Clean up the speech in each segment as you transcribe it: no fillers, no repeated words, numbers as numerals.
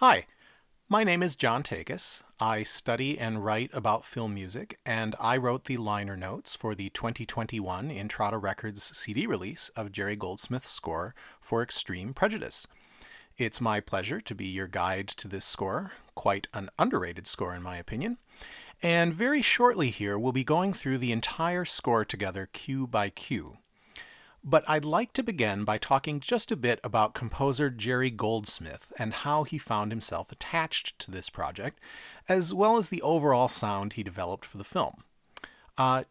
Hi, my name is John Takis. I study and write about film music, and I wrote the liner notes for the 2021 Intrada Records CD release of Jerry Goldsmith's score for Extreme Prejudice. It's my pleasure to be your guide to this score, quite an underrated score in my opinion. And very shortly here, we'll be going through the entire score together, cue by cue. But I'd like to begin by talking just a bit about composer Jerry Goldsmith and how he found himself attached to this project, as well as the overall sound he developed for the film.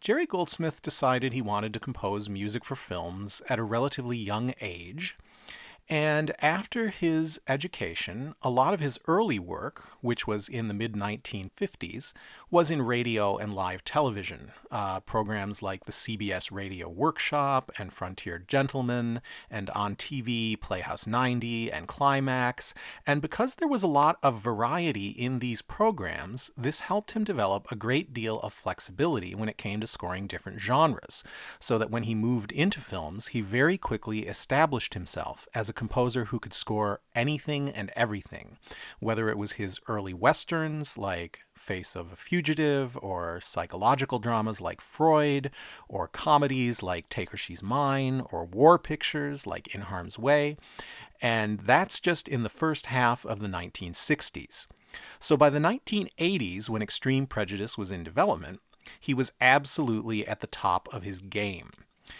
Jerry Goldsmith decided he wanted to compose music for films at a relatively young age, and after his education, a lot of his early work, which was in the mid 1950s, was in radio and live television. Programs like the CBS Radio Workshop and Frontier Gentleman, and on TV, Playhouse 90 and Climax. And because there was a lot of variety in these programs, this helped him develop a great deal of flexibility when it came to scoring different genres, so that when he moved into films, he very quickly established himself as a composer who could score anything and everything, whether it was his early westerns like Face of a Fugitive, or psychological dramas like Freud, or comedies like Take Her She's Mine, or war pictures like In Harm's Way, and that's just in the first half of the 1960s. So by the 1980s, when Extreme Prejudice was in development, he was absolutely at the top of his game.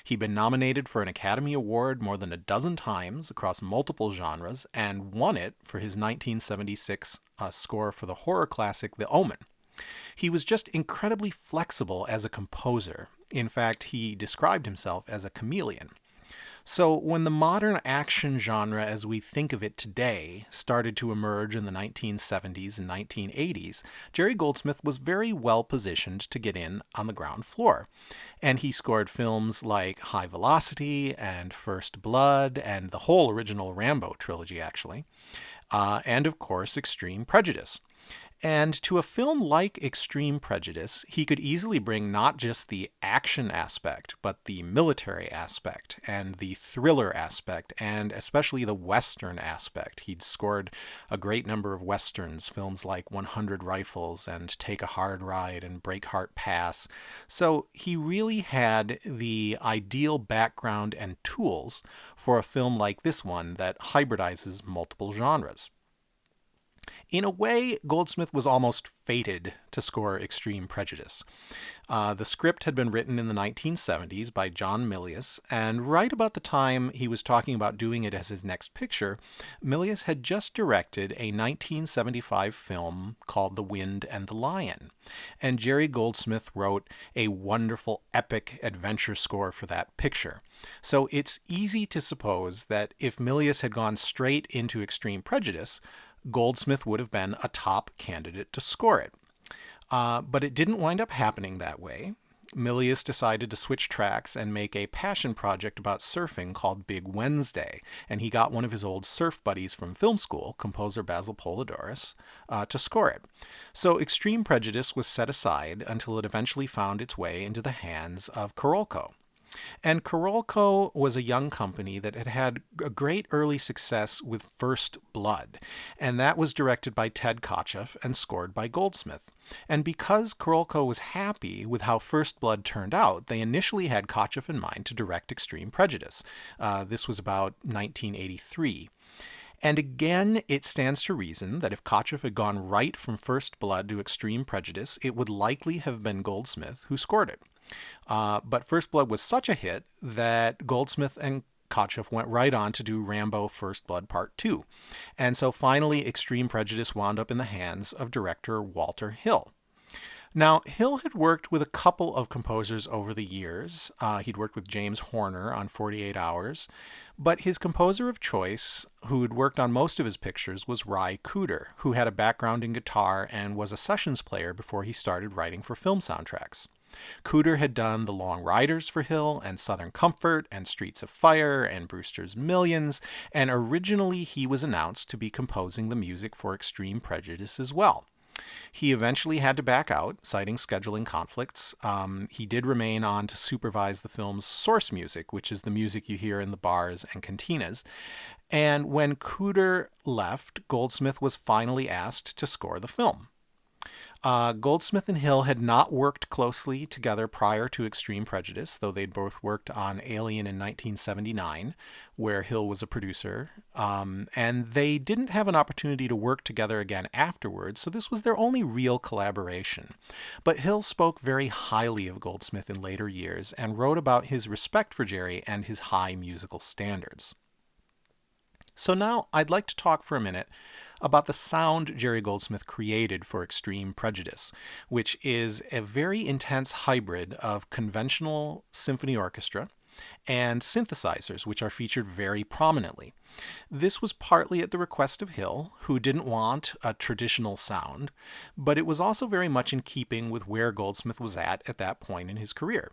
He'd been nominated for an Academy Award more than a dozen times across multiple genres and won it for his 1976 score for the horror classic The Omen. He was just incredibly flexible as a composer. In fact, he described himself as a chameleon. So when the modern action genre as we think of it today started to emerge in the 1970s and 1980s, Jerry Goldsmith was very well positioned to get in on the ground floor. And he scored films like High Velocity and First Blood and the whole original Rambo trilogy, actually. And of course, Extreme Prejudice. And to a film like Extreme Prejudice, he could easily bring not just the action aspect, but the military aspect, and the thriller aspect, and especially the Western aspect. He'd scored a great number of Westerns, films like 100 Rifles, and Take a Hard Ride, and Breakheart Pass. So he really had the ideal background and tools for a film like this one that hybridizes multiple genres. In a way, Goldsmith was almost fated to score Extreme Prejudice. The script had been written in the 1970s by John Milius, and right about the time he was talking about doing it as his next picture, Milius had just directed a 1975 film called The Wind and the Lion, and Jerry Goldsmith wrote a wonderful epic adventure score for that picture. So it's easy to suppose that if Milius had gone straight into Extreme Prejudice, Goldsmith would have been a top candidate to score it. But it didn't wind up happening that way. Milius decided to switch tracks and make a passion project about surfing called Big Wednesday, and he got one of his old surf buddies from film school, composer Basil Polidorus, to score it. So Extreme Prejudice was set aside until it eventually found its way into the hands of Carolco. And Carolco was a young company that had had a great early success with First Blood, and that was directed by Ted Kotcheff and scored by Goldsmith. And because Carolco was happy with how First Blood turned out, they initially had Kotcheff in mind to direct Extreme Prejudice. This was about 1983. And again, it stands to reason that if Kotcheff had gone right from First Blood to Extreme Prejudice, it would likely have been Goldsmith who scored it. But First Blood was such a hit that Goldsmith and Kotcheff went right on to do Rambo First Blood Part 2. And so finally, Extreme Prejudice wound up in the hands of director Walter Hill. Now, Hill had worked with a couple of composers over the years. He'd worked with James Horner on 48 Hours, but his composer of choice, who had worked on most of his pictures, was Ry Cooder, who had a background in guitar and was a sessions player before he started writing for film soundtracks. Cooder had done The Long Riders for Hill, and Southern Comfort, and Streets of Fire, and Brewster's Millions, and originally he was announced to be composing the music for Extreme Prejudice as well. He eventually had to back out, citing scheduling conflicts. He did remain on to supervise the film's source music, which is the music you hear in the bars and cantinas. And when Cooder left, Goldsmith was finally asked to score the film. Goldsmith and Hill had not worked closely together prior to Extreme Prejudice, though they'd both worked on Alien in 1979, where Hill was a producer, and they didn't have an opportunity to work together again afterwards, so this was their only real collaboration. But Hill spoke very highly of Goldsmith in later years and wrote about his respect for Jerry and his high musical standards. So now I'd like to talk for a minute about the sound Jerry Goldsmith created for Extreme Prejudice, which is a very intense hybrid of conventional symphony orchestra and synthesizers, which are featured very prominently. This was partly at the request of Hill, who didn't want a traditional sound, but it was also very much in keeping with where Goldsmith was at that point in his career.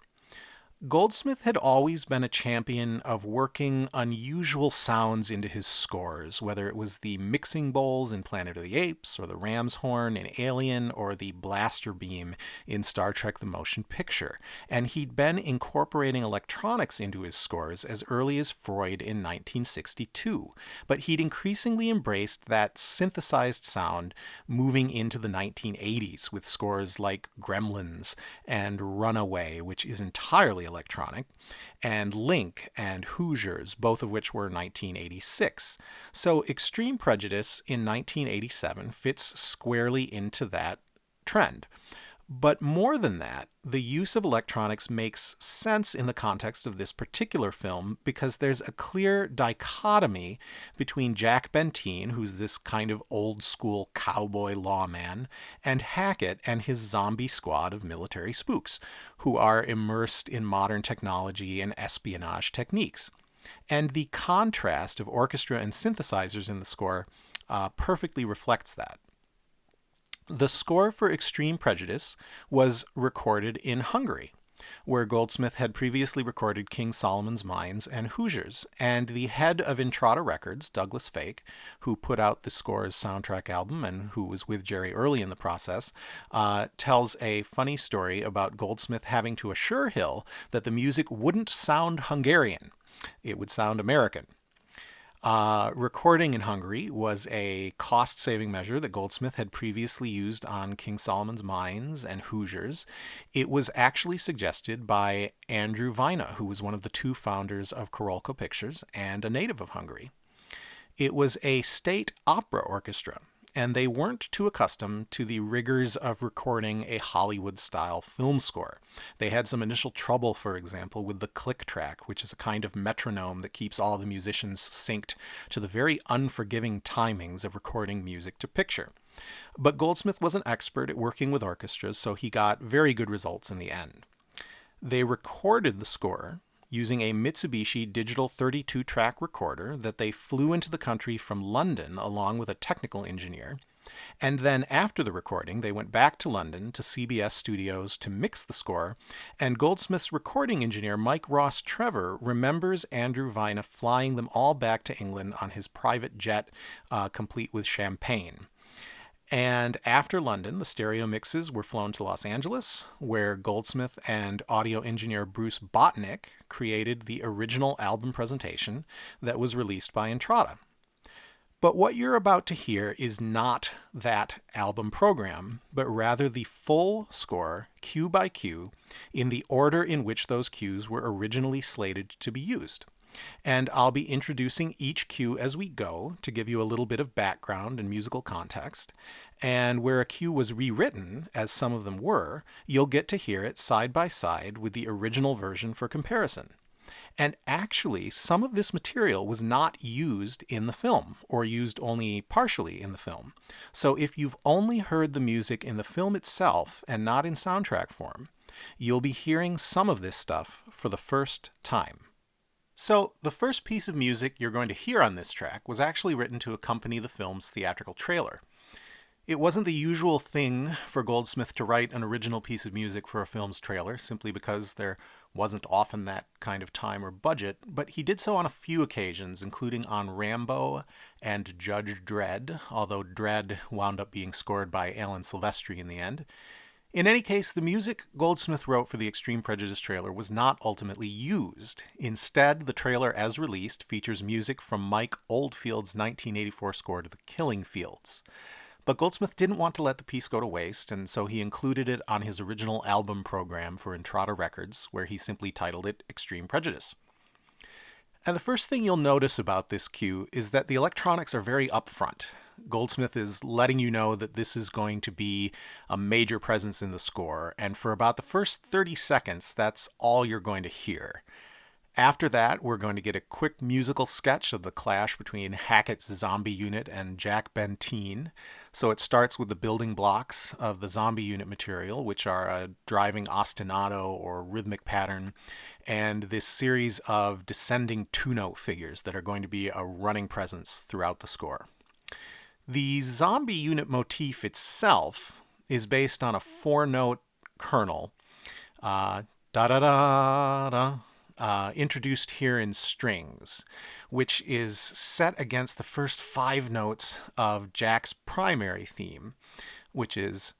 Goldsmith had always been a champion of working unusual sounds into his scores, whether it was the mixing bowls in Planet of the Apes, or the ram's horn in Alien, or the blaster beam in Star Trek the Motion Picture. And he'd been incorporating electronics into his scores as early as Freud in 1962. But he'd increasingly embraced that synthesized sound moving into the 1980s with scores like Gremlins and Runaway, which is entirely electronic, and Link and Hoosiers, both of which were 1986. So Extreme Prejudice in 1987 fits squarely into that trend. But more than that, the use of electronics makes sense in the context of this particular film because there's a clear dichotomy between Jack Benteen, who's this kind of old school cowboy lawman, and Hackett and his zombie squad of military spooks, who are immersed in modern technology and espionage techniques. And the contrast of orchestra and synthesizers in the score perfectly reflects that. The score for Extreme Prejudice was recorded in Hungary, where Goldsmith had previously recorded King Solomon's Mines and Hoosiers, and the head of Entrada Records, Douglas Fake, who put out the score's soundtrack album and who was with Jerry early in the process, tells a funny story about Goldsmith having to assure Hill that the music wouldn't sound Hungarian. It would sound American. Recording in Hungary was a cost-saving measure that Goldsmith had previously used on King Solomon's Mines and Hoosiers. It was actually suggested by Andrew Vajna, who was one of the two founders of Karolko Pictures and a native of Hungary. It was a state opera orchestra, and they weren't too accustomed to the rigors of recording a Hollywood-style film score. They had some initial trouble, for example, with the click track, which is a kind of metronome that keeps all the musicians synced to the very unforgiving timings of recording music to picture. But Goldsmith was an expert at working with orchestras, so he got very good results in the end. They recorded the score using a Mitsubishi digital 32-track recorder that they flew into the country from London along with a technical engineer. And then after the recording, they went back to London to CBS Studios to mix the score, and Goldsmith's recording engineer Mike Ross Trevor remembers Andrew Vajna flying them all back to England on his private jet, complete with champagne. And after London, the stereo mixes were flown to Los Angeles, where Goldsmith and audio engineer Bruce Botnick created the original album presentation that was released by Entrada. But what you're about to hear is not that album program, but rather the full score, cue by cue, in the order in which those cues were originally slated to be used. And I'll be introducing each cue as we go to give you a little bit of background and musical context. And where a cue was rewritten, as some of them were, you'll get to hear it side by side with the original version for comparison. And actually, some of this material was not used in the film, or used only partially in the film. So if you've only heard the music in the film itself and not in soundtrack form, you'll be hearing some of this stuff for the first time. So, the first piece of music you're going to hear on this track was actually written to accompany the film's theatrical trailer. It wasn't the usual thing for Goldsmith to write an original piece of music for a film's trailer, simply because there wasn't often that kind of time or budget, but he did so on a few occasions, including on Rambo and Judge Dredd, although Dredd wound up being scored by Alan Silvestri in the end. In any case, the music Goldsmith wrote for the Extreme Prejudice trailer was not ultimately used. Instead, the trailer as released features music from Mike Oldfield's 1984 score to The Killing Fields. But Goldsmith didn't want to let the piece go to waste, and so he included it on his original album program for Entrada Records, where he simply titled it Extreme Prejudice. And the first thing you'll notice about this cue is that the electronics are very upfront. Goldsmith is letting you know that this is going to be a major presence in the score, and for about the first 30 seconds, that's all you're going to hear. After that, we're going to get a quick musical sketch of the clash between Hackett's zombie unit and Jack Bentine. So it starts with the building blocks of the zombie unit material, which are a driving ostinato or rhythmic pattern, and this series of descending two-note figures that are going to be a running presence throughout the score. The zombie unit motif itself is based on a four-note kernel, da-da-da-da, introduced here in strings, which is set against the first five notes of Jack's primary theme, which is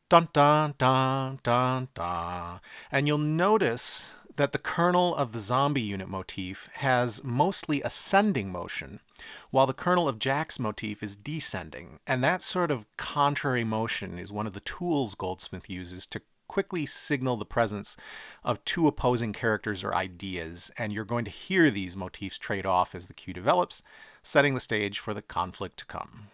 dun dun dun dun dun. And you'll notice that the kernel of the zombie unit motif has mostly ascending motion, while the kernel of Jack's motif is descending. And that sort of contrary motion is one of the tools Goldsmith uses to quickly signal the presence of two opposing characters or ideas, and you're going to hear these motifs trade off as the cue develops, setting the stage for the conflict to come.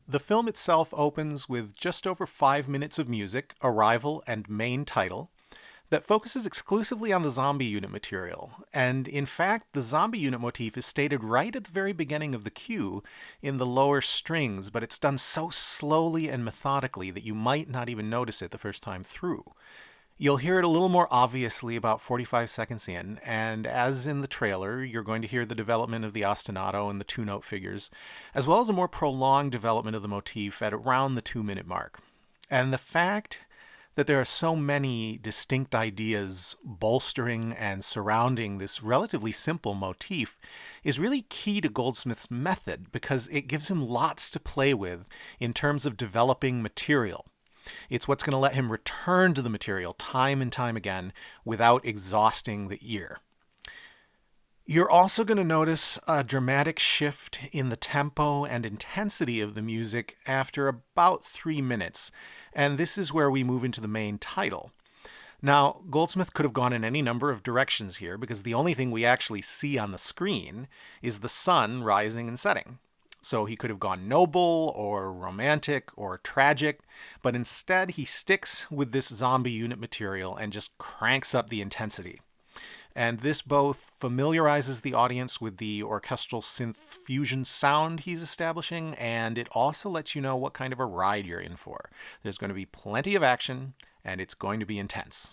The film itself opens with just over 5 minutes of music, arrival, and main title, that focuses exclusively on the zombie unit material. And in fact, the zombie unit motif is stated right at the very beginning of the cue in the lower strings, but it's done so slowly and methodically that you might not even notice it the first time through. You'll hear it a little more obviously about 45 seconds in, and as in the trailer, you're going to hear the development of the ostinato and the two-note figures, as well as a more prolonged development of the motif at around the 2-minute mark. And the fact that there are so many distinct ideas bolstering and surrounding this relatively simple motif is really key to Goldsmith's method, because it gives him lots to play with in terms of developing material. It's what's going to let him return to the material time and time again without exhausting the ear. You're also going to notice a dramatic shift in the tempo and intensity of the music after about 3 minutes, and this is where we move into the main title. Now, Goldsmith could have gone in any number of directions here because the only thing we actually see on the screen is the sun rising and setting. So he could have gone noble or romantic or tragic, but instead he sticks with this zombie unit material and just cranks up the intensity. And this both familiarizes the audience with the orchestral synth fusion sound he's establishing, and it also lets you know what kind of a ride you're in for. There's going to be plenty of action, and it's going to be intense.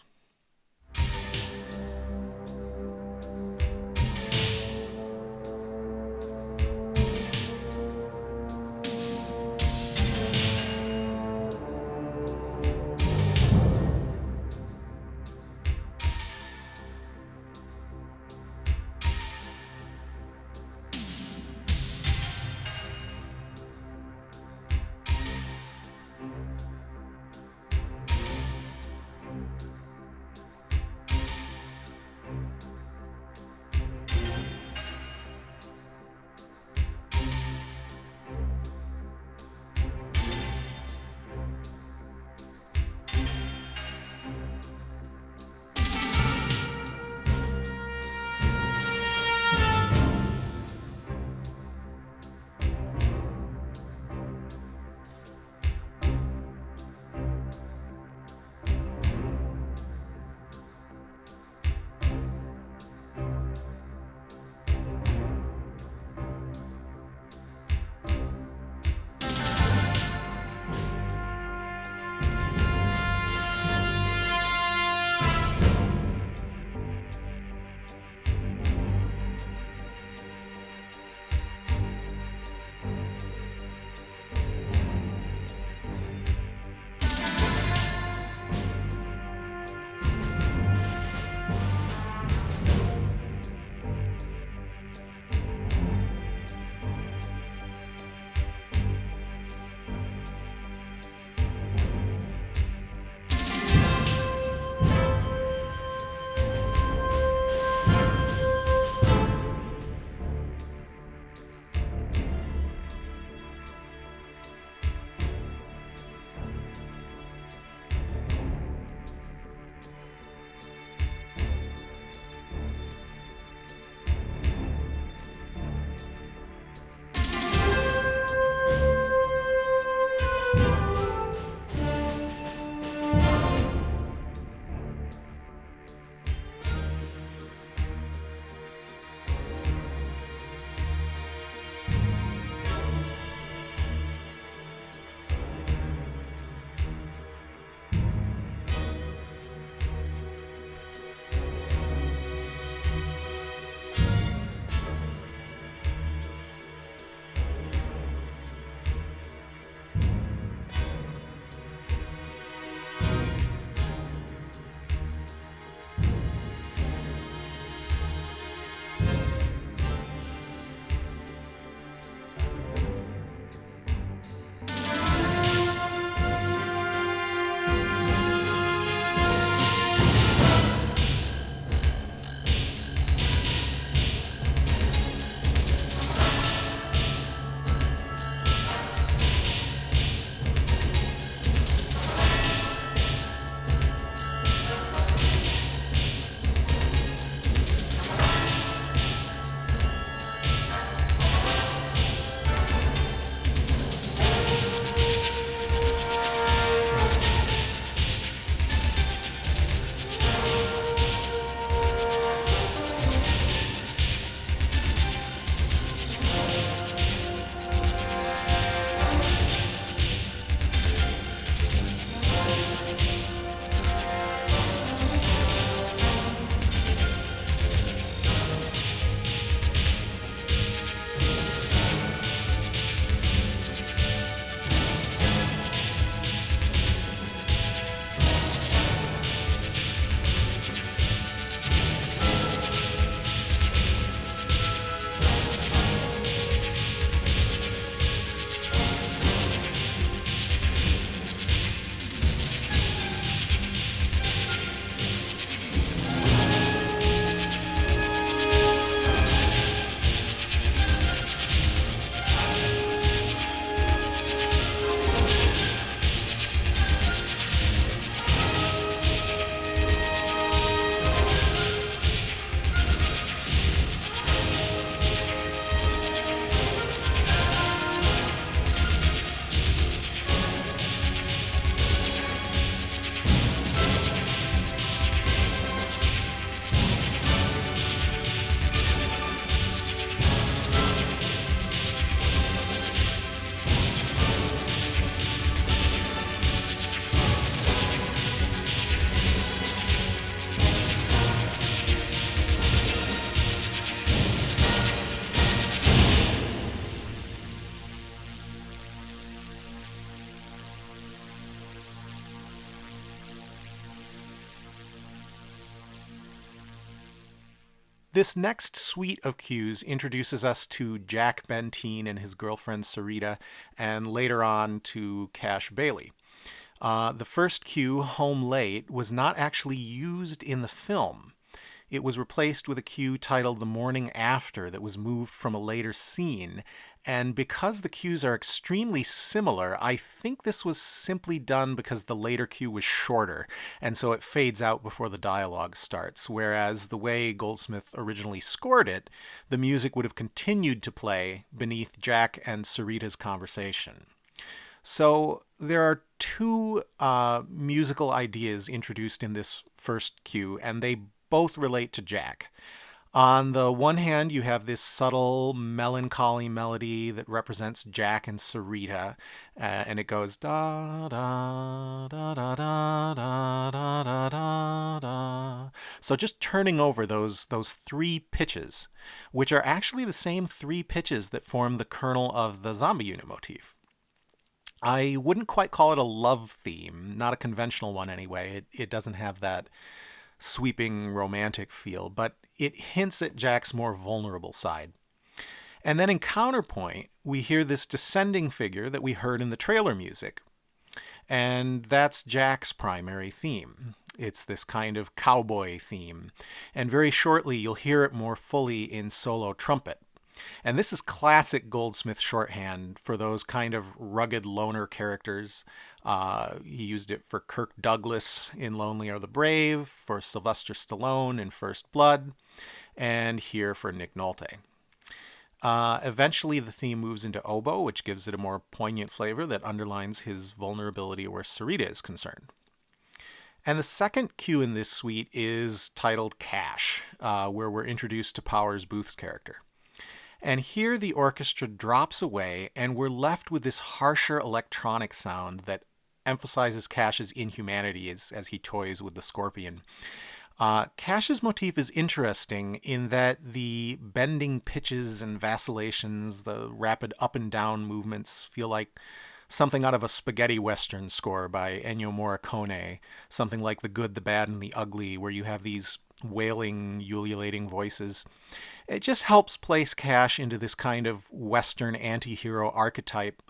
This next suite of cues introduces us to Jack Benteen and his girlfriend Sarita, and later on to Cash Bailey. The first cue, Home Late, was not actually used in the film. It was replaced with a cue titled The Morning After that was moved from a later scene. And because the cues are extremely similar, I think this was simply done because the later cue was shorter, and so it fades out before the dialogue starts. Whereas the way Goldsmith originally scored it, the music would have continued to play beneath Jack and Sarita's conversation. So there are two musical ideas introduced in this first cue, and they both relate to Jack. On the one hand, you have this subtle melancholy melody that represents Jack and Sarita, and it goes da da da da da da da da da da. So just turning over those three pitches, which are actually the same three pitches that form the kernel of the zombie unit motif. I wouldn't quite call it a love theme, not a conventional one anyway. It doesn't have that sweeping romantic feel, but it hints at Jack's more vulnerable side. And then in counterpoint, we hear this descending figure that we heard in the trailer music. And that's Jack's primary theme. It's this kind of cowboy theme. And very shortly, you'll hear it more fully in solo trumpet. And this is classic Goldsmith shorthand for those kind of rugged loner characters. He used it for Kirk Douglas in Lonely Are the Brave, for Sylvester Stallone in First Blood, and here for Nick Nolte. Eventually, the theme moves into oboe, which gives it a more poignant flavor that underlines his vulnerability where Sarita is concerned. And the second cue in this suite is titled Cash, where we're introduced to Powers Booth's character. And here the orchestra drops away, and we're left with this harsher electronic sound that emphasizes Cash's inhumanity as he toys with the scorpion. Cash's motif is interesting in that the bending pitches and vacillations, the rapid up and down movements feel like something out of a spaghetti western score by Ennio Morricone, something like The Good, the Bad, and the Ugly, where you have these wailing, ululating voices. It just helps place Cash into this kind of Western anti-hero archetype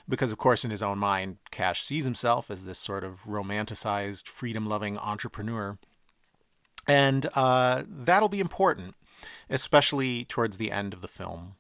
because, of course, in his own mind, Cash sees himself as this sort of romanticized, freedom-loving entrepreneur. And that'll be important, especially towards the end of the film.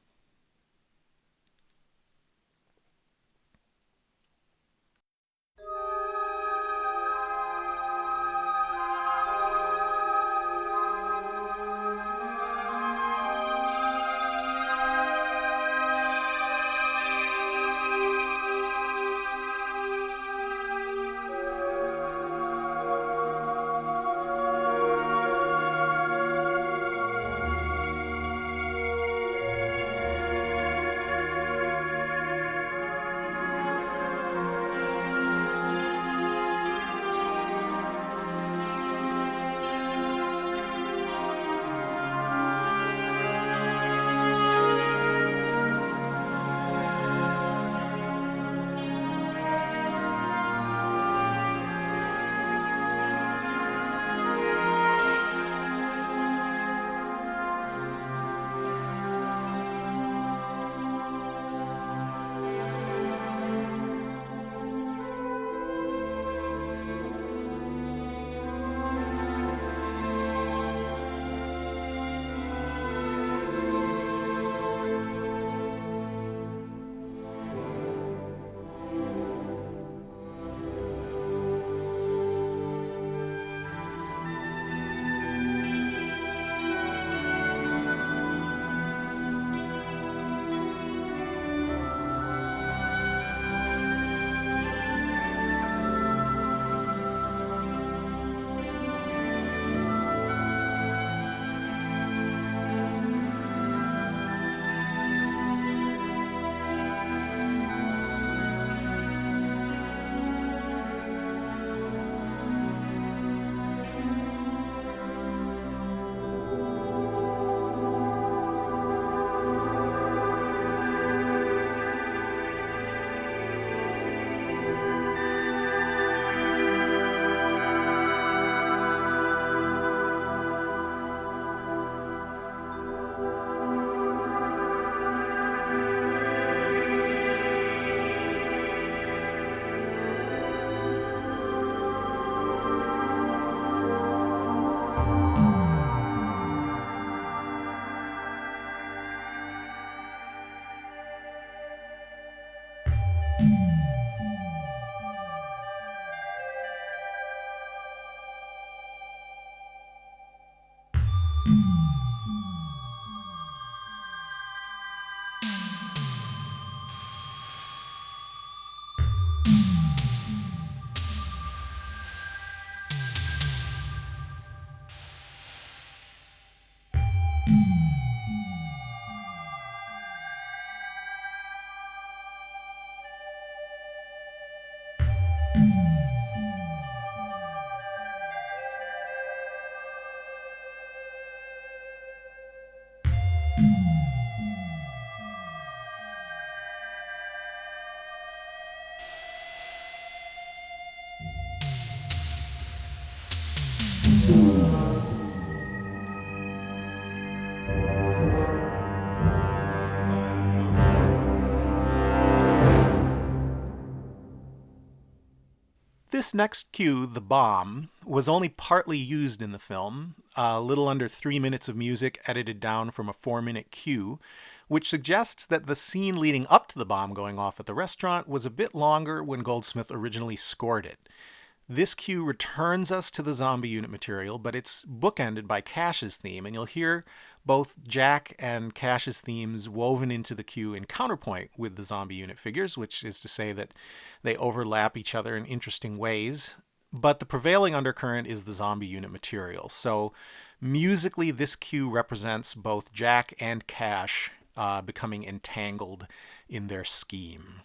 This next cue, the bomb, was only partly used in the film, a little under 3 minutes of music edited down from a 4-minute cue, which suggests that the scene leading up to the bomb going off at the restaurant was a bit longer when Goldsmith originally scored it. This cue returns us to the zombie unit material, but it's bookended by Cash's theme, and you'll hear both Jack and Cash's themes woven into the cue in counterpoint with the zombie unit figures, which is to say that they overlap each other in interesting ways. But the prevailing undercurrent is the zombie unit material. So musically, this cue represents both Jack and Cash becoming entangled in their scheme.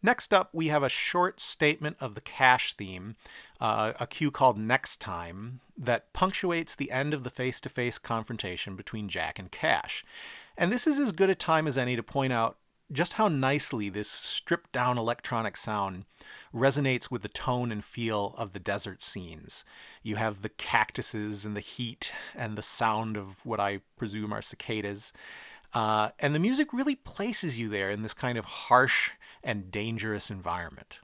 Next up, we have a short statement of the Cash theme, a cue called Next Time, that punctuates the end of the face-to-face confrontation between Jack and Cash. And this is as good a time as any to point out just how nicely this stripped-down electronic sound resonates with the tone and feel of the desert scenes. You have the cactuses and the heat and the sound of what I presume are cicadas. And the music really places you there in this kind of harsh and dangerous environment.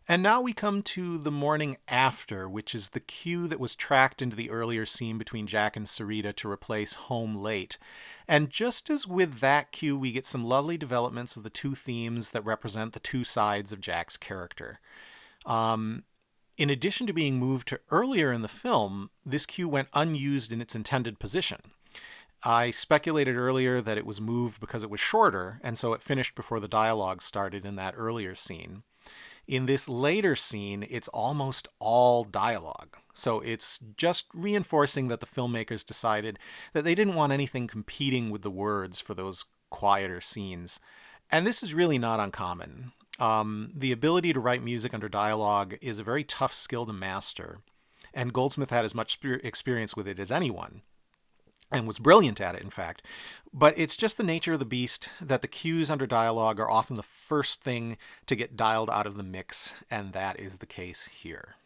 And now we come to the morning after, which is the cue that was tracked into the earlier scene between Jack and Sarita to replace Home Late. And just as with that cue, we get some lovely developments of the two themes that represent the two sides of Jack's character. In addition to being moved to earlier in the film, this cue went unused in its intended position. I speculated earlier that it was moved because it was shorter, and so it finished before the dialogue started in that earlier scene. In this later scene, it's almost all dialogue. So it's just reinforcing that the filmmakers decided that they didn't want anything competing with the words for those quieter scenes. And this is really not uncommon. The ability to write music under dialogue is a very tough skill to master. And Goldsmith had as much experience with it as anyone, and was brilliant at it, in fact. But it's just the nature of the beast that the cues under dialogue are often the first thing to get dialed out of the mix, and that is the case here.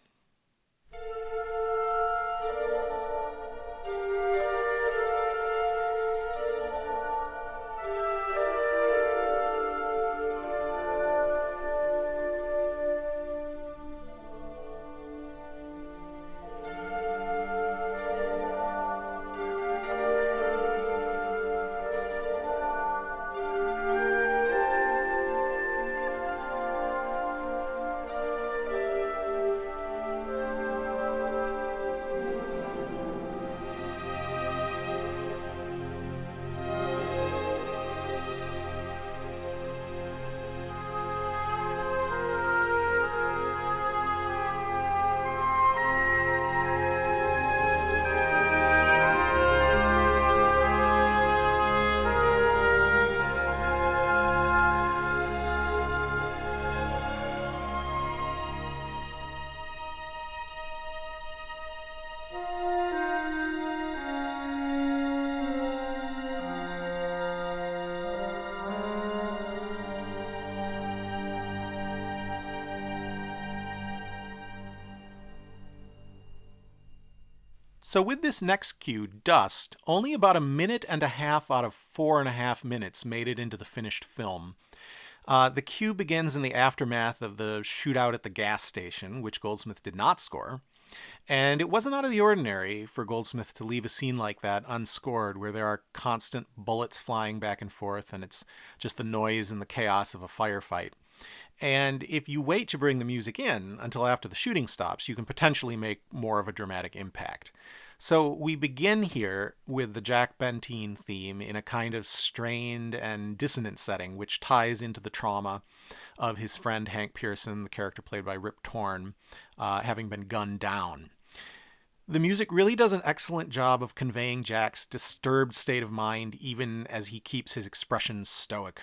So with this next cue, Dust, only about a minute and a half out of 4.5 minutes made it into the finished film. The cue begins in the aftermath of the shootout at the gas station, which Goldsmith did not score. And it wasn't out of the ordinary for Goldsmith to leave a scene like that unscored, where there are constant bullets flying back and forth, and it's just the noise and the chaos of a firefight. And if you wait to bring the music in until after the shooting stops, you can potentially make more of a dramatic impact. So we begin here with the Jack Benteen theme in a kind of strained and dissonant setting, which ties into the trauma of his friend Hank Pearson, the character played by Rip Torn, having been gunned down. The music really does an excellent job of conveying Jack's disturbed state of mind, even as he keeps his expressions stoic.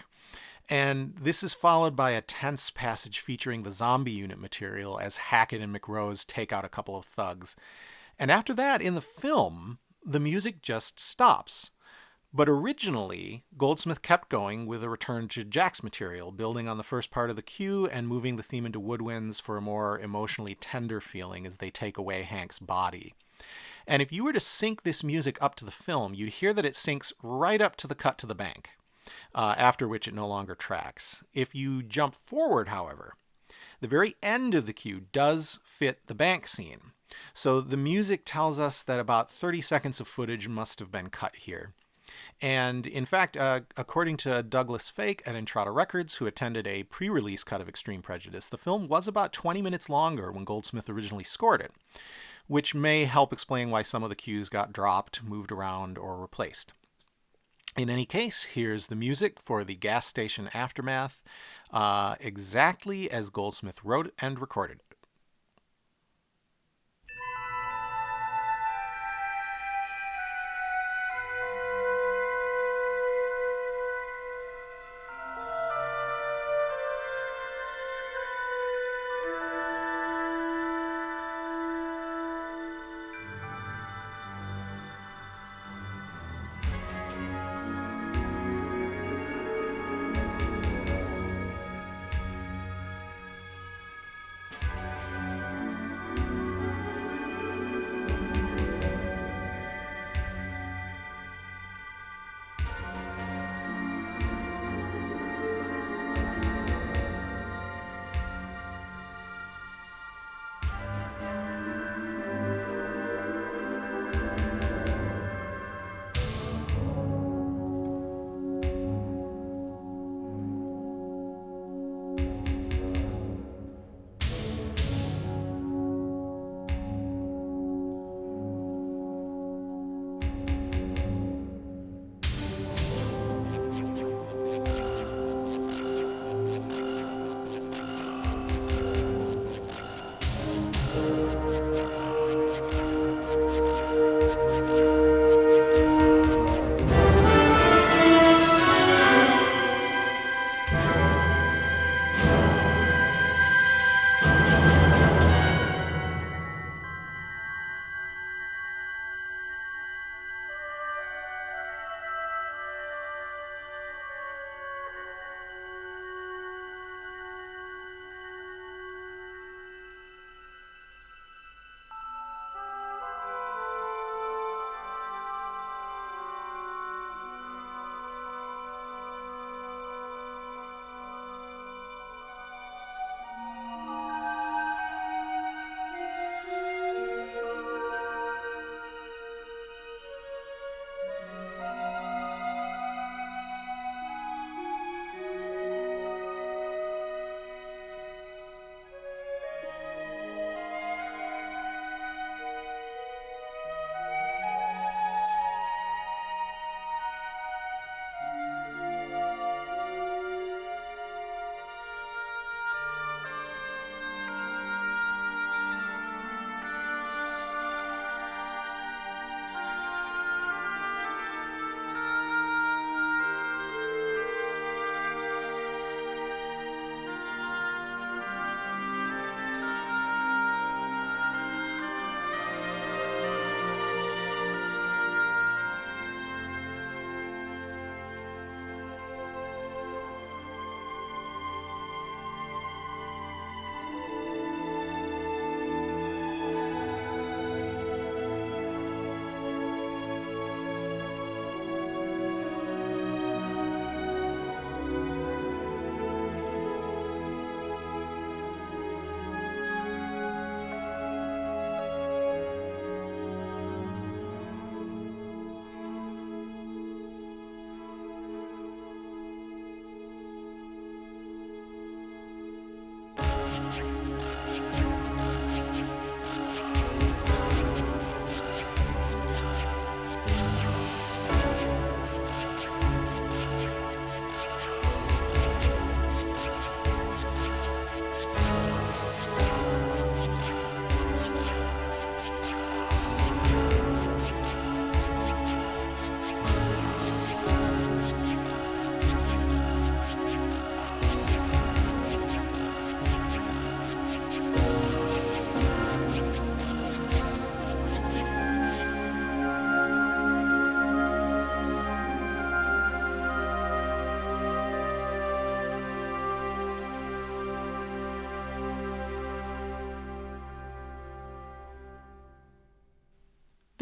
And this is followed by a tense passage featuring the zombie unit material as Hackett and McRose take out a couple of thugs. And after that, in the film, the music just stops. But originally, Goldsmith kept going with a return to Jack's material, building on the first part of the cue and moving the theme into woodwinds for a more emotionally tender feeling as they take away Hank's body. And if you were to sync this music up to the film, you'd hear that it syncs right up to the cut to the bank, after which it no longer tracks. If you jump forward, however, the very end of the cue does fit the bank scene. So the music tells us that about 30 seconds of footage must have been cut here. And in fact, according to Douglas Fake at Entrada Records, who attended a pre release cut of Extreme Prejudice, the film was about 20 minutes longer when Goldsmith originally scored it, which may help explain why some of the cues got dropped, moved around, or replaced. In any case, here's the music for the gas station aftermath, exactly as Goldsmith wrote and recorded it.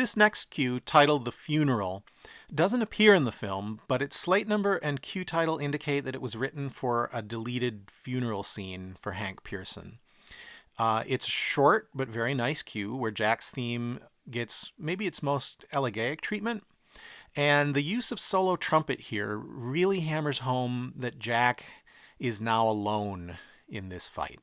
This next cue, titled The Funeral, doesn't appear in the film, but its slate number and cue title indicate that it was written for a deleted funeral scene for Hank Pearson. It's a short but very nice cue where Jack's theme gets maybe its most elegiac treatment, And the use of solo trumpet here really hammers home that Jack is now alone in this fight.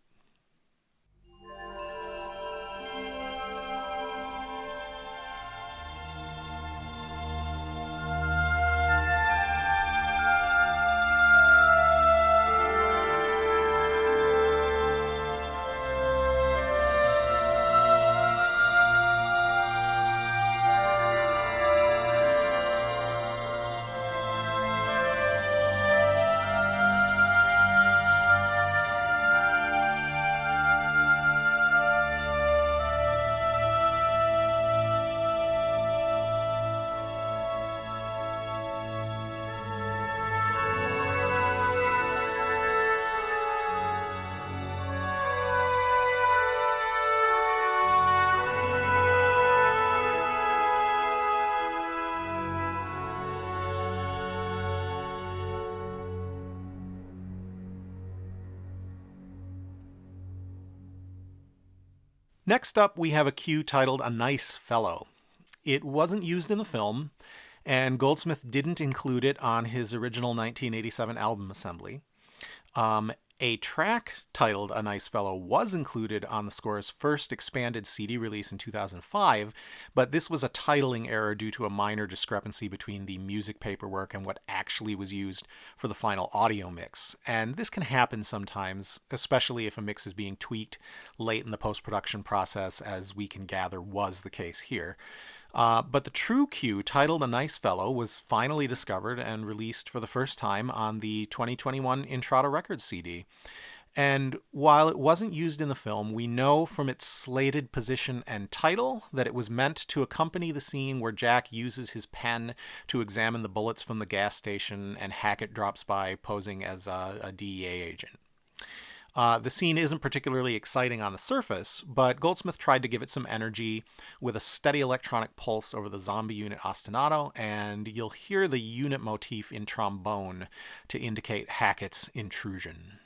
Next up, we have a cue titled A Nice Fellow. It wasn't used in the film, and Goldsmith didn't include it on his original 1987 album assembly. A track titled A Nice Fellow was included on the score's first expanded CD release in 2005, but this was a titling error due to a minor discrepancy between the music paperwork and what actually was used for the final audio mix. And this can happen sometimes, especially if a mix is being tweaked late in the post-production process, as we can gather was the case here. But the true cue, titled A Nice Fellow, was finally discovered and released for the first time on the 2021 Intrada Records CD. And while it wasn't used in the film, we know from its slated position and title that it was meant to accompany the scene where Jack uses his pen to examine the bullets from the gas station and Hackett drops by posing as a DEA agent. The scene isn't particularly exciting on the surface, but Goldsmith tried to give it some energy with a steady electronic pulse over the zombie unit ostinato, and you'll hear the unit motif in trombone to indicate Hackett's intrusion.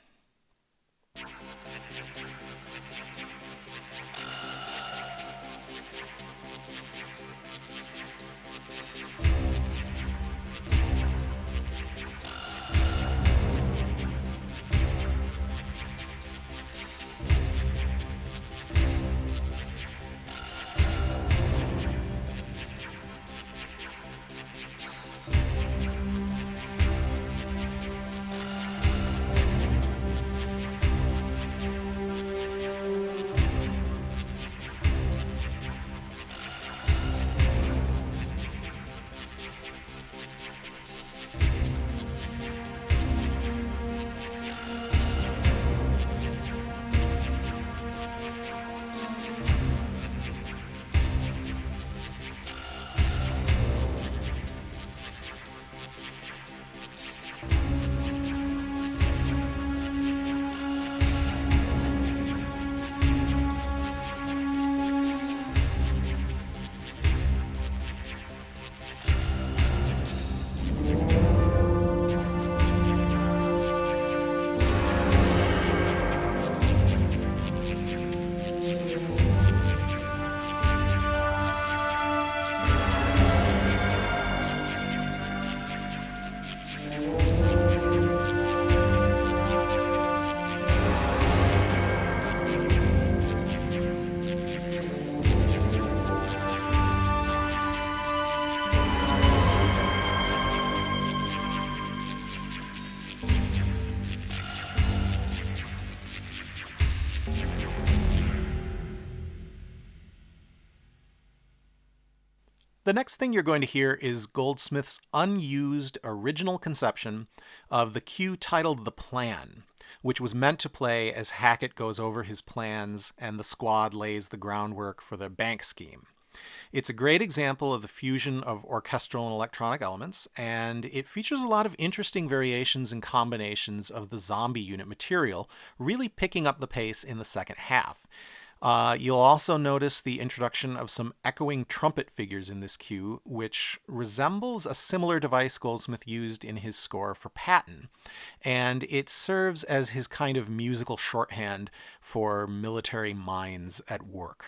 The next thing you're going to hear is Goldsmith's unused original conception of the cue titled The Plan, which was meant to play as Hackett goes over his plans and the squad lays the groundwork for the bank scheme. It's a great example of the fusion of orchestral and electronic elements, and it features a lot of interesting variations and combinations of the zombie unit material, really picking up the pace in the second half. You'll also notice the introduction of some echoing trumpet figures in this cue, which resembles a similar device Goldsmith used in his score for Patton, and it serves as his kind of musical shorthand for military minds at work.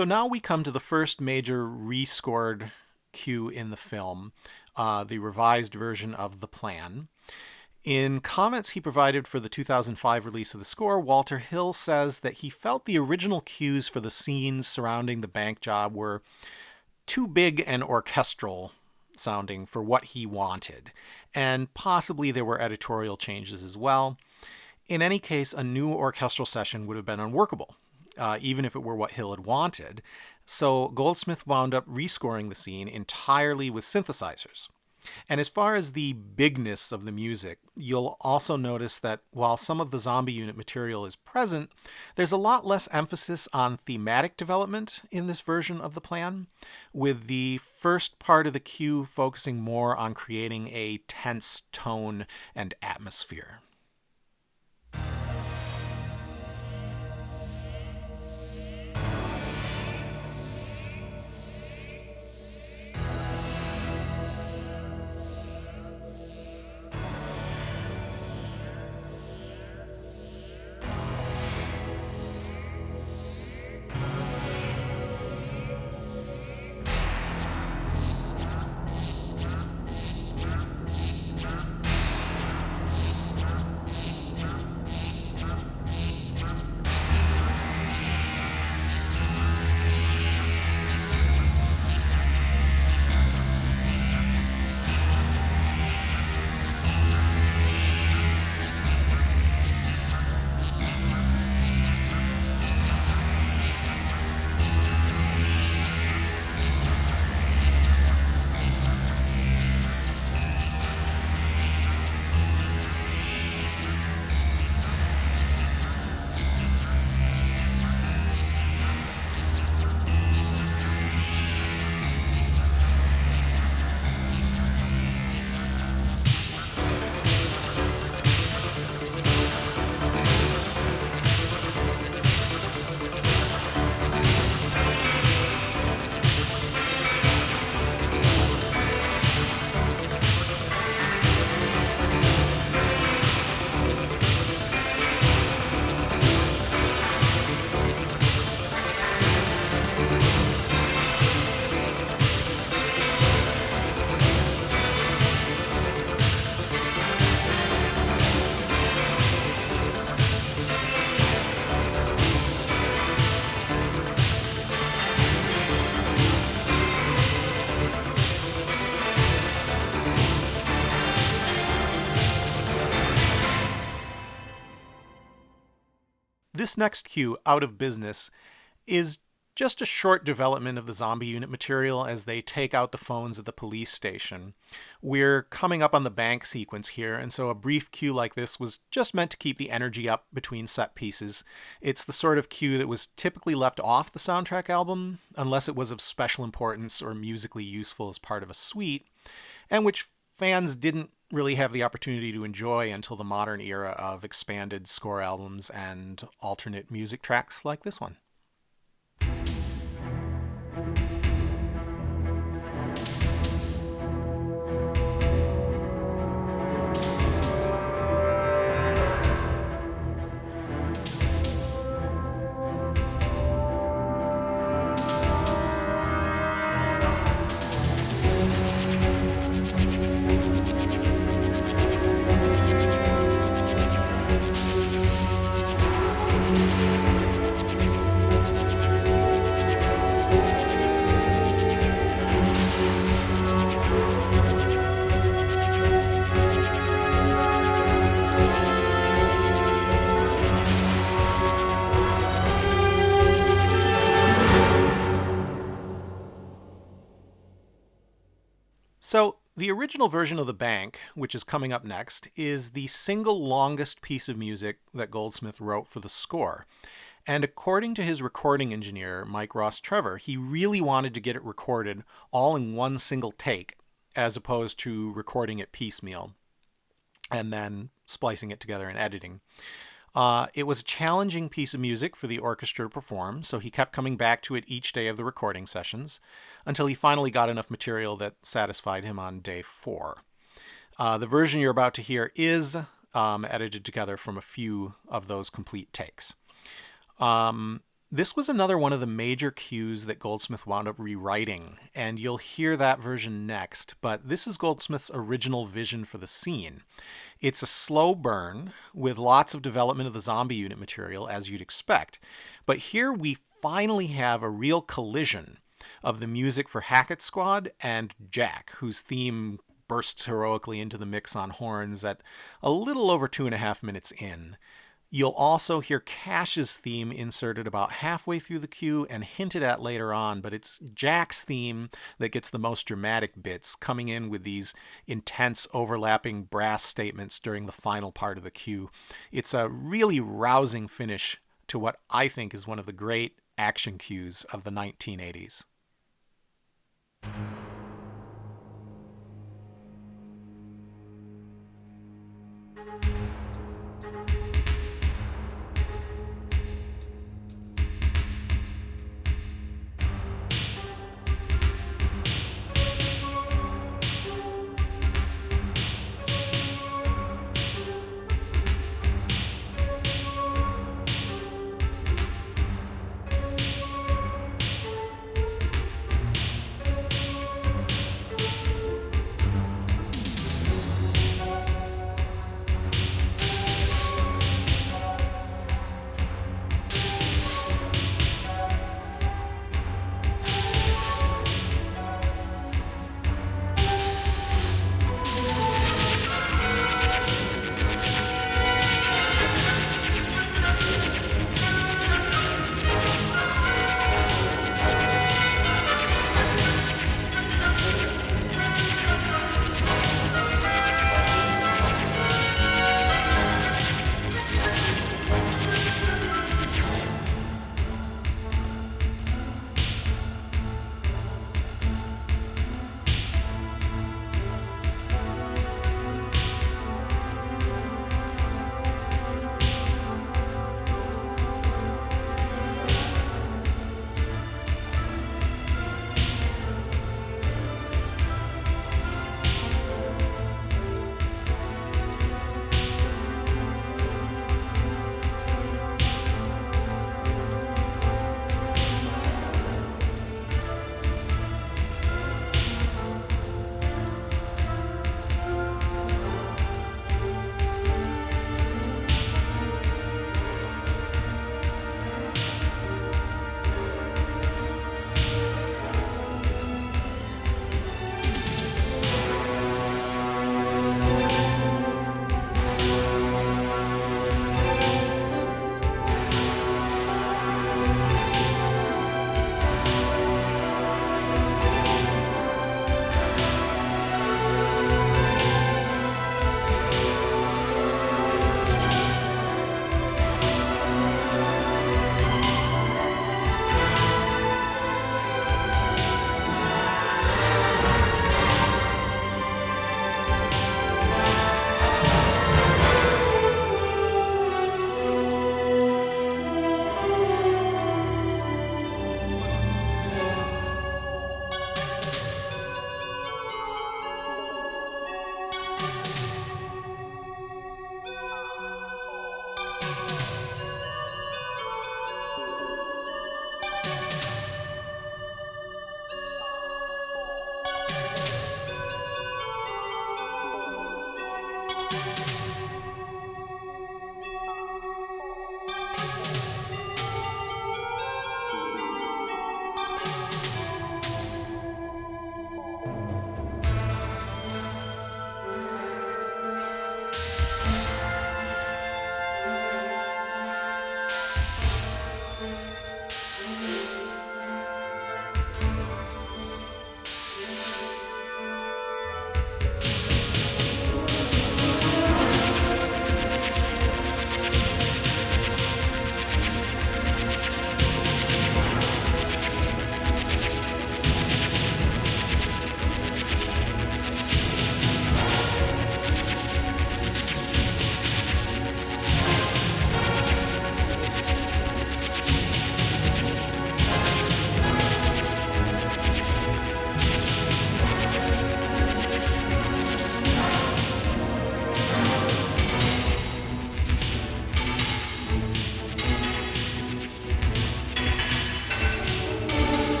So now we come to the first major rescored cue in the film, the revised version of the plan. In comments he provided for the 2005 release of the score, Walter Hill says that he felt the original cues for the scenes surrounding the bank job were too big and orchestral sounding for what he wanted, and possibly there were editorial changes as well. In any case, a new orchestral session would have been unworkable, even if it were what Hill had wanted. So Goldsmith wound up rescoring the scene entirely with synthesizers. And as far as the bigness of the music, you'll also notice that while some of the zombie unit material is present, there's a lot less emphasis on thematic development in this version of the plan, with the first part of the cue focusing more on creating a tense tone and atmosphere. This next cue, Out of Business, is just a short development of the zombie unit material as they take out the phones at the police station. We're coming up on the bank sequence here, and so a brief cue like this was just meant to keep the energy up between set pieces. It's the sort of cue that was typically left off the soundtrack album, unless it was of special importance or musically useful as part of a suite, and which fans didn't really have the opportunity to enjoy until the modern era of expanded score albums and alternate music tracks like this one. So, the original version of The Bank, which is coming up next, is the single longest piece of music that Goldsmith wrote for the score. And according to his recording engineer, Mike Ross Trevor, he really wanted to get it recorded all in one single take, as opposed to recording it piecemeal and then splicing it together and editing. It was a challenging piece of music for the orchestra to perform, so he kept coming back to it each day of the recording sessions until he finally got enough material that satisfied him on day 4. The version you're about to hear is edited together from a few of those complete takes. This was another one of the major cues that Goldsmith wound up rewriting, and you'll hear that version next, but this is Goldsmith's original vision for the scene. It's a slow burn with lots of development of the zombie unit material, as you'd expect, but here we finally have a real collision of the music for Hackett's Squad and Jack, whose theme bursts heroically into the mix on horns at a little over 2.5 minutes in. You'll also hear Cash's theme inserted about halfway through the cue and hinted at later on, but it's Jack's theme that gets the most dramatic bits, coming in with these intense overlapping brass statements during the final part of the cue. It's a really rousing finish to what I think is one of the great action cues of the 1980s.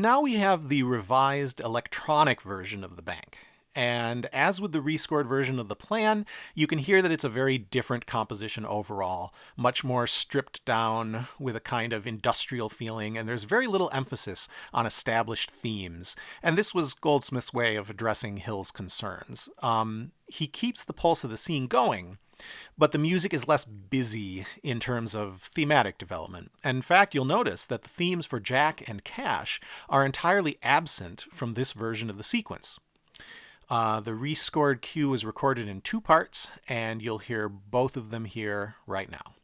Now we have the revised electronic version of the bank. And as with the rescored version of the plan, you can hear that it's a very different composition overall, much more stripped down with a kind of industrial feeling, and there's very little emphasis on established themes. And this was Goldsmith's way of addressing Hill's concerns. He keeps the pulse of the scene going, but the music is less busy in terms of thematic development. And in fact, you'll notice that the themes for Jack and Cash are entirely absent from this version of the sequence. The rescored cue is recorded in 2 parts, and you'll hear both of them here right now.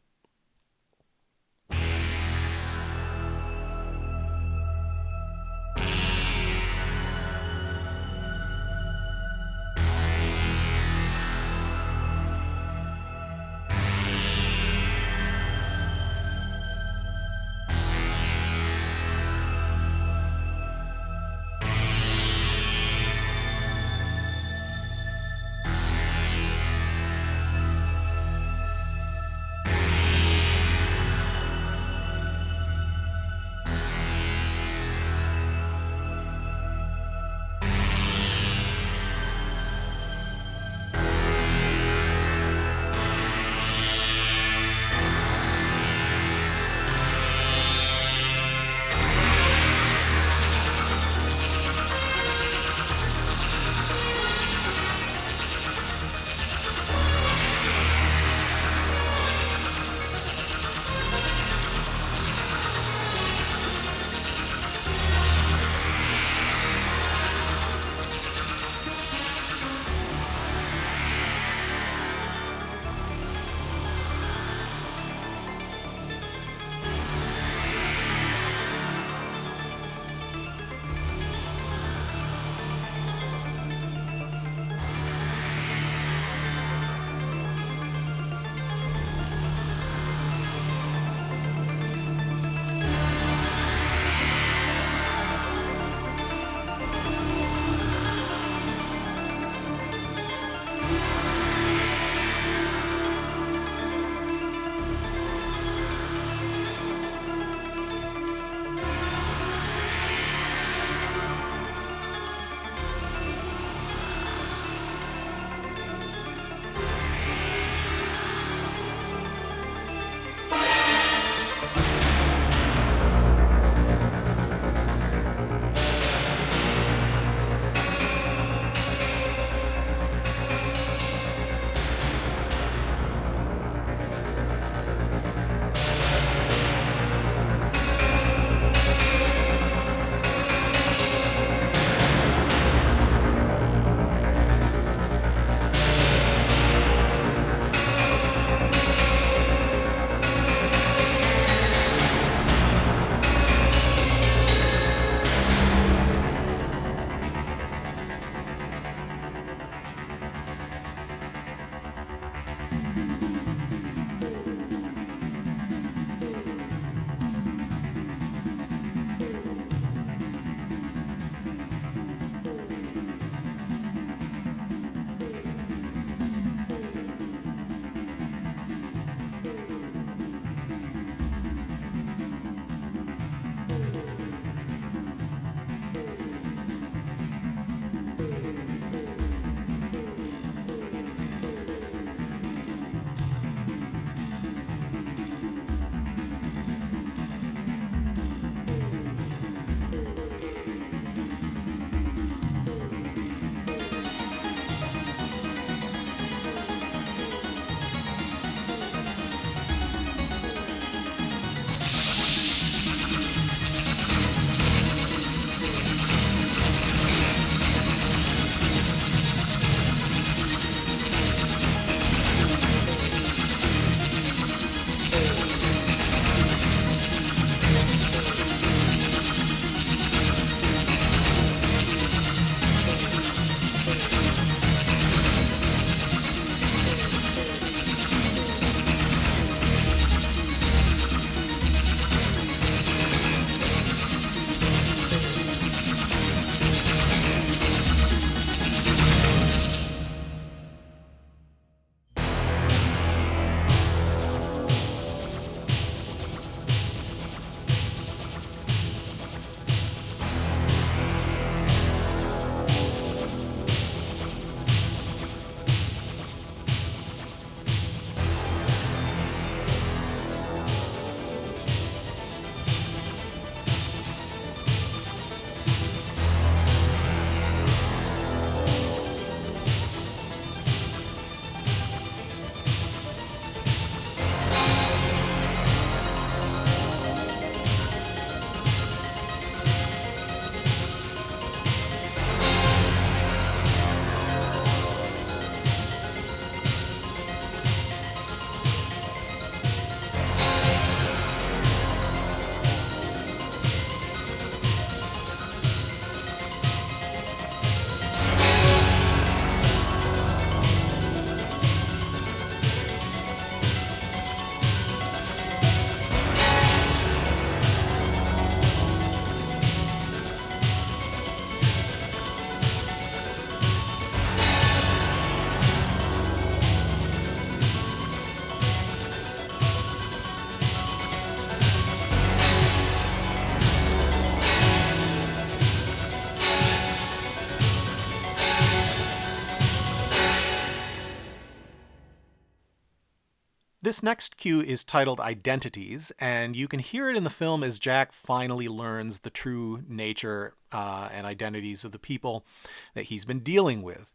This next cue is titled Identities, and you can hear it in the film as Jack finally learns the true nature and identities of the people that he's been dealing with.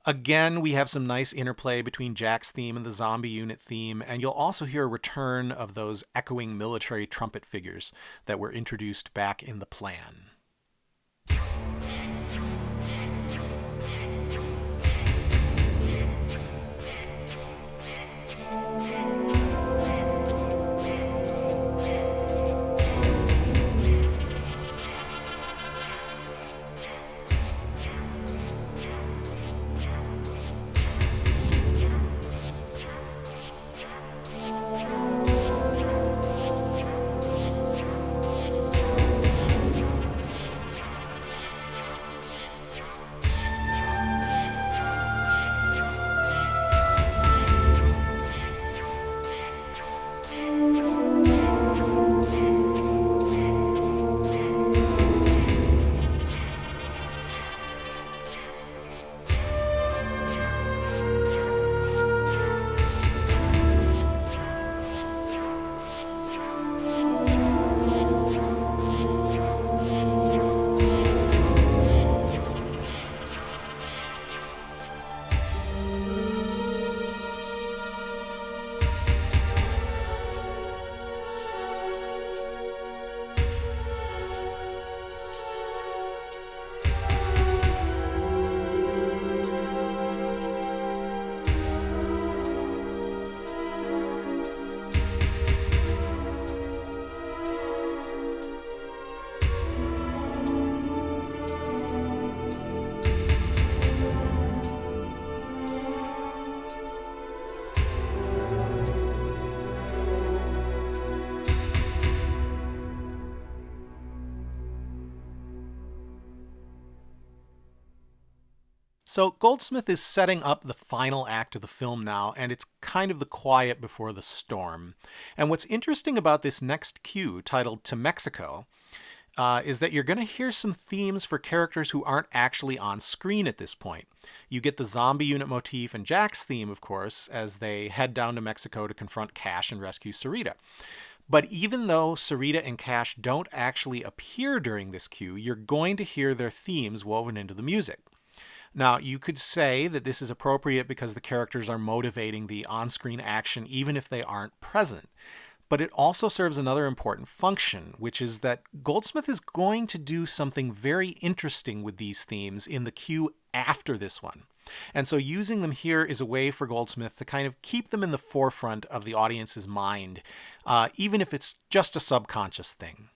Again, we have some nice interplay between Jack's theme and the zombie unit theme, and you'll also hear a return of those echoing military trumpet figures that were introduced back in the plan. So Goldsmith is setting up the final act of the film now, and it's kind of the quiet before the storm. And what's interesting about this next cue, titled To Mexico, is that you're going to hear some themes for characters who aren't actually on screen at this point. You get the zombie unit motif and Jack's theme, of course, as they head down to Mexico to confront Cash and rescue Sarita. But even though Sarita and Cash don't actually appear during this cue, you're going to hear their themes woven into the music. Now, you could say that this is appropriate because the characters are motivating the on-screen action even if they aren't present. But it also serves another important function, which is that Goldsmith is going to do something very interesting with these themes in the cue after this one. And so using them here is a way for Goldsmith to kind of keep them in the forefront of the audience's mind, even if it's just a subconscious thing.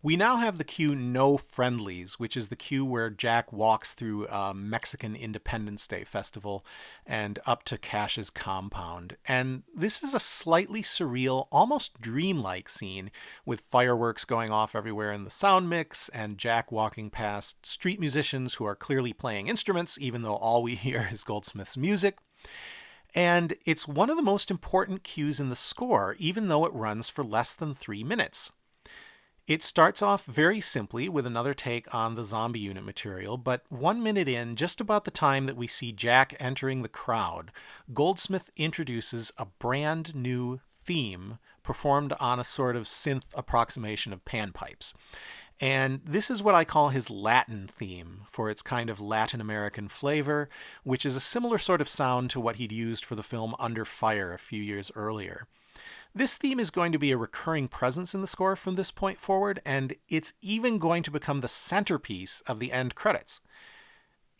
We now have the cue No Friendlies, which is the cue where Jack walks through a Mexican Independence Day festival and up to Cash's compound. And this is a slightly surreal, almost dreamlike scene with fireworks going off everywhere in the sound mix and Jack walking past street musicians who are clearly playing instruments, even though all we hear is Goldsmith's music. And it's one of the most important cues in the score, even though it runs for less than 3 minutes. It starts off very simply with another take on the zombie unit material, but 1 minute in, just about the time that we see Jack entering the crowd, Goldsmith introduces a brand new theme performed on a sort of synth approximation of panpipes. And this is what I call his Latin theme, for its kind of Latin American flavor, which is a similar sort of sound to what he'd used for the film Under Fire a few years earlier. This theme is going to be a recurring presence in the score from this point forward, and it's even going to become the centerpiece of the end credits.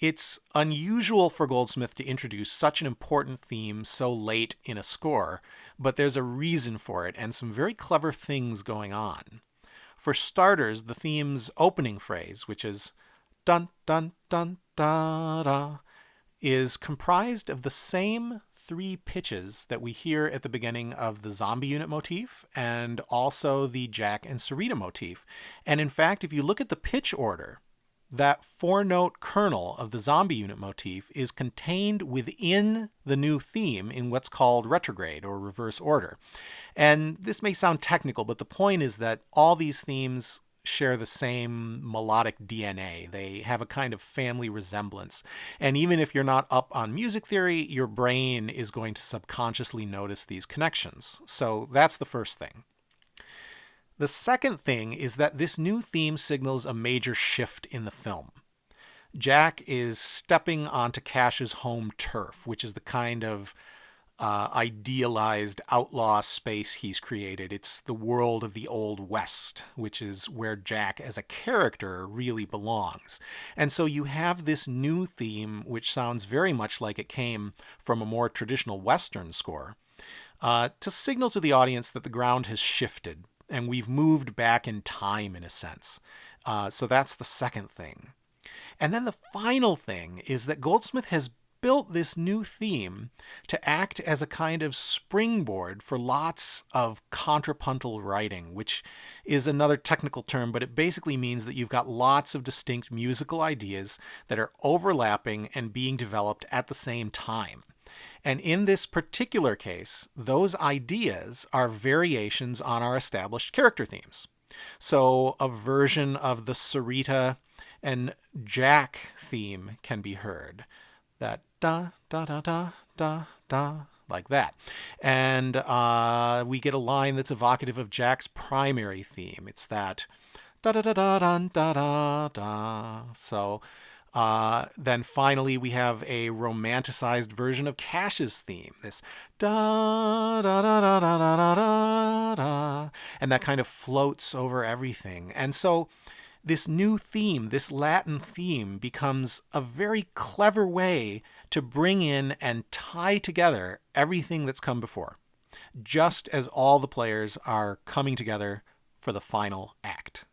It's unusual for Goldsmith to introduce such an important theme so late in a score, but there's a reason for it and some very clever things going on. For starters, the theme's opening phrase, which is dun dun dun da da, is comprised of the same 3 pitches that we hear at the beginning of the zombie unit motif and also the Jack and Sarita motif. And in fact, if you look at the pitch order, that 4-note kernel of the zombie unit motif is contained within the new theme in what's called retrograde or reverse order. And this may sound technical, but the point is that all these themes share the same melodic DNA. They have a kind of family resemblance. And even if you're not up on music theory, your brain is going to subconsciously notice these connections. So that's the first thing. The second thing is that this new theme signals a major shift in the film. Jack is stepping onto Cash's home turf, which is the kind of idealized outlaw space he's created. It's the world of the Old West, which is where Jack as a character really belongs. And so you have this new theme, which sounds very much like it came from a more traditional Western score, to signal to the audience that the ground has shifted and we've moved back in time in a sense. So that's the second thing. And then the final thing is that Goldsmith has built this new theme to act as a kind of springboard for lots of contrapuntal writing, which is another technical term, but it basically means that you've got lots of distinct musical ideas that are overlapping and being developed at the same time. And in this particular case, those ideas are variations on our established character themes. So a version of the Sarita and Jack theme can be heard. That da da da da da da, like that. And we get a line that's evocative of Jack's primary theme. It's that da da da da da da da da. So then finally we have a romanticized version of Cash's theme. This da da da da da da da da, and that kind of floats over everything. And so this new theme, this Latin theme, becomes a very clever way to bring in and tie together everything that's come before, just as all the players are coming together for the final act.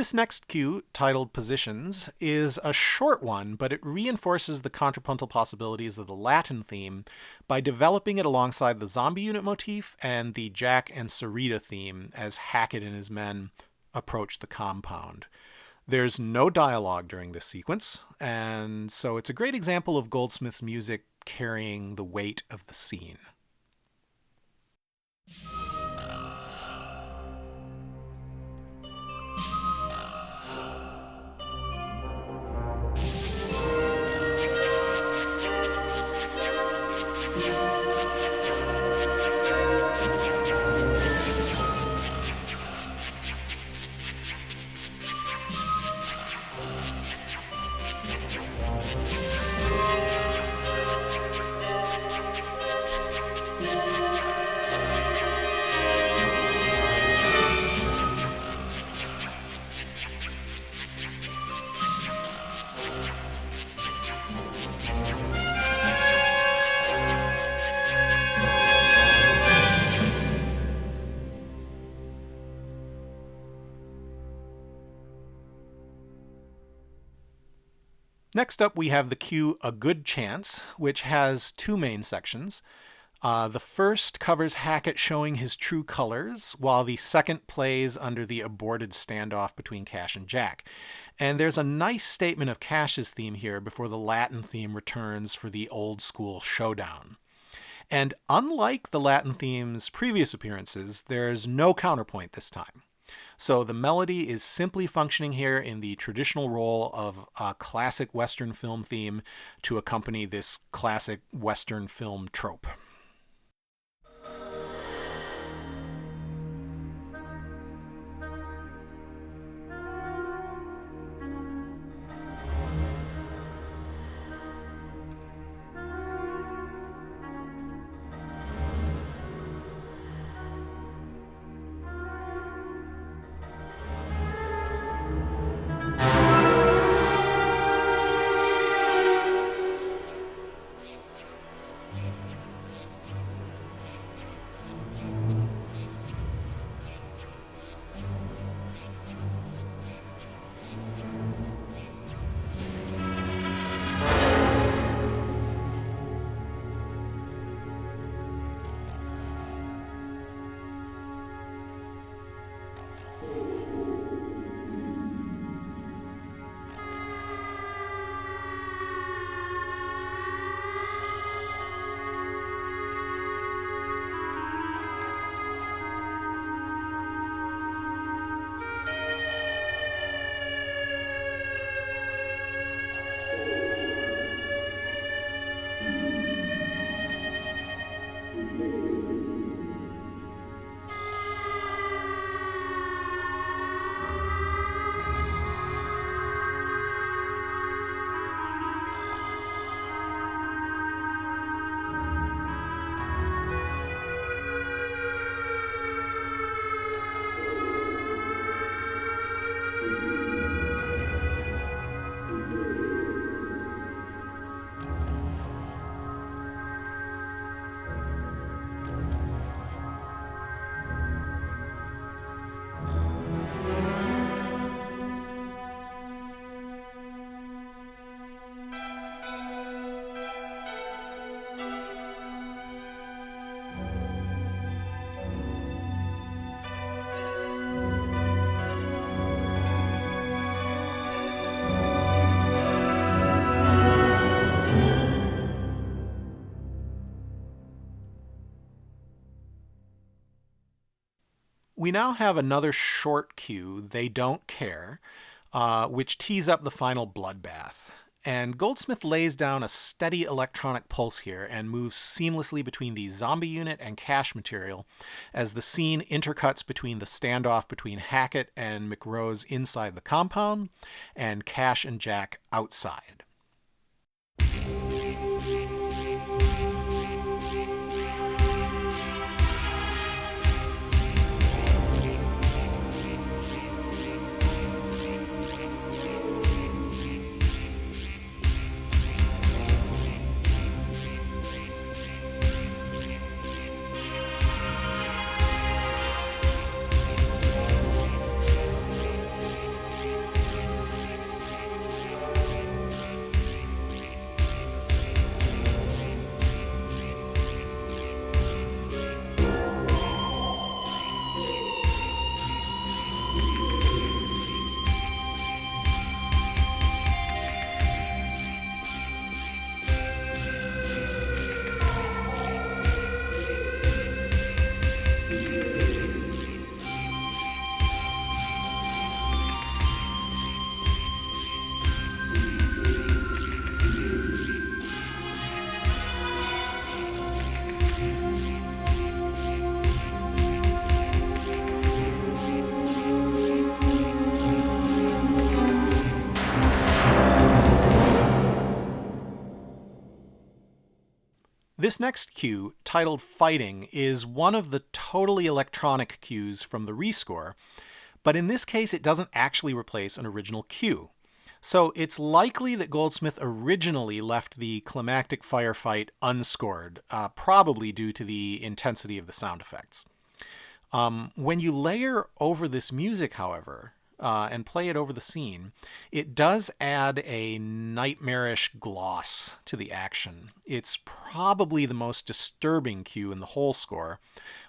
This next cue, titled Positions, is a short one, but it reinforces the contrapuntal possibilities of the Latin theme by developing it alongside the zombie unit motif and the Jack and Sarita theme as Hackett and his men approach the compound. There's no dialogue during this sequence, and so it's a great example of Goldsmith's music carrying the weight of the scene. Next up, we have the cue A Good Chance, which has two main sections. The first covers Hackett showing his true colors, while the second plays under the aborted standoff between Cash and Jack. And there's a nice statement of Cash's theme here before the Latin theme returns for the old school showdown. And unlike the Latin theme's previous appearances, there's no counterpoint this time. So the melody is simply functioning here in the traditional role of a classic Western film theme to accompany this classic Western film trope. We now have another short cue, They Don't Care, which tees up the final bloodbath. And Goldsmith lays down a steady electronic pulse here and moves seamlessly between the zombie unit and Cash material as the scene intercuts between the standoff between Hackett and McRose inside the compound and Cash and Jack outside. This next cue, titled Fighting, is one of the totally electronic cues from the rescore, but in this case it doesn't actually replace an original cue. So it's likely that Goldsmith originally left the climactic firefight unscored, probably due to the intensity of the sound effects. When you layer over this music, however, and play it over the scene, it does add a nightmarish gloss to the action. It's probably the most disturbing cue in the whole score,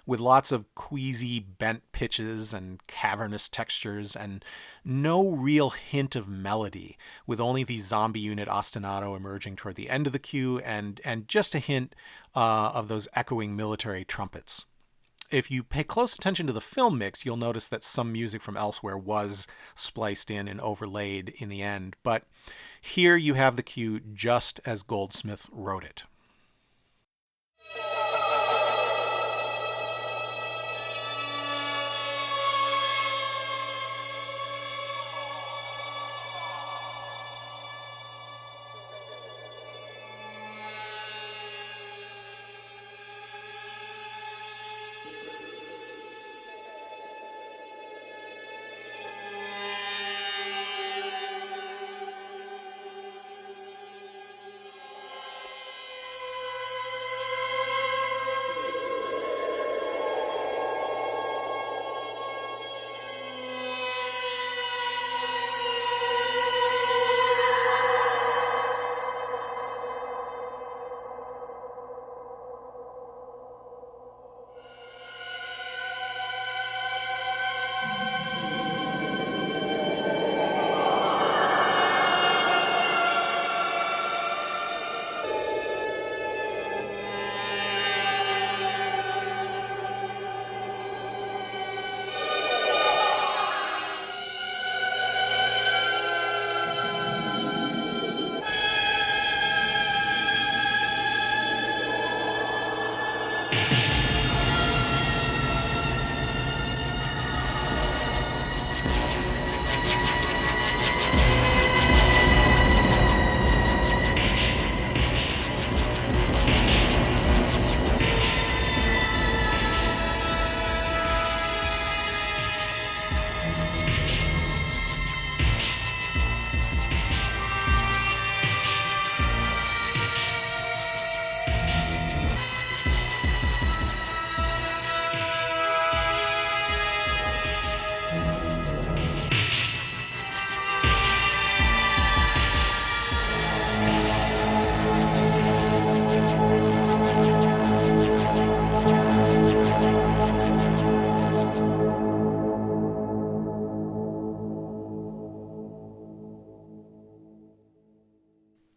with lots of queasy bent pitches and cavernous textures and no real hint of melody, with only the zombie unit ostinato emerging toward the end of the cue and just a hint of those echoing military trumpets. If you pay close attention to the film mix, you'll notice that some music from elsewhere was spliced in and overlaid in the end, but here you have the cue just as Goldsmith wrote it.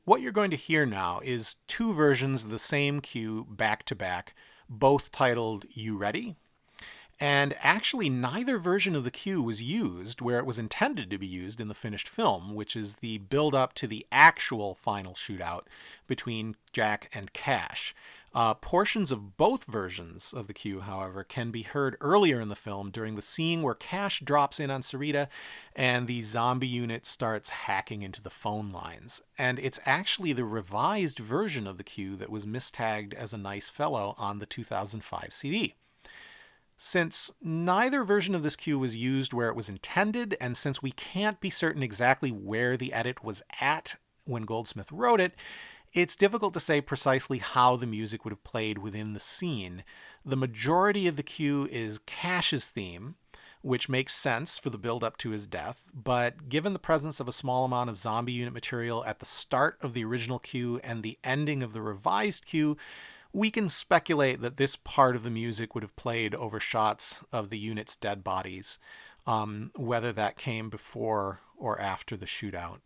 What you're going to hear now is two versions of the same cue back to back, both titled You Ready? And actually, neither version of the cue was used where it was intended to be used in the finished film, which is the build up to the actual final shootout between Jack and Cash. Portions of both versions of the cue, however, can be heard earlier in the film during the scene where Cash drops in on Sarita and the zombie unit starts hacking into the phone lines. And it's actually the revised version of the cue that was mistagged as a nice fellow on the 2005 CD. Since neither version of this cue was used where it was intended, and since we can't be certain exactly where the edit was at when Goldsmith wrote it, it's difficult to say precisely how the music would have played within the scene. The majority of the cue is Cash's theme, which makes sense for the build-up to his death, but given the presence of a small amount of zombie unit material at the start of the original cue and the ending of the revised cue, we can speculate that this part of the music would have played over shots of the unit's dead bodies, whether that came before or after the shootout.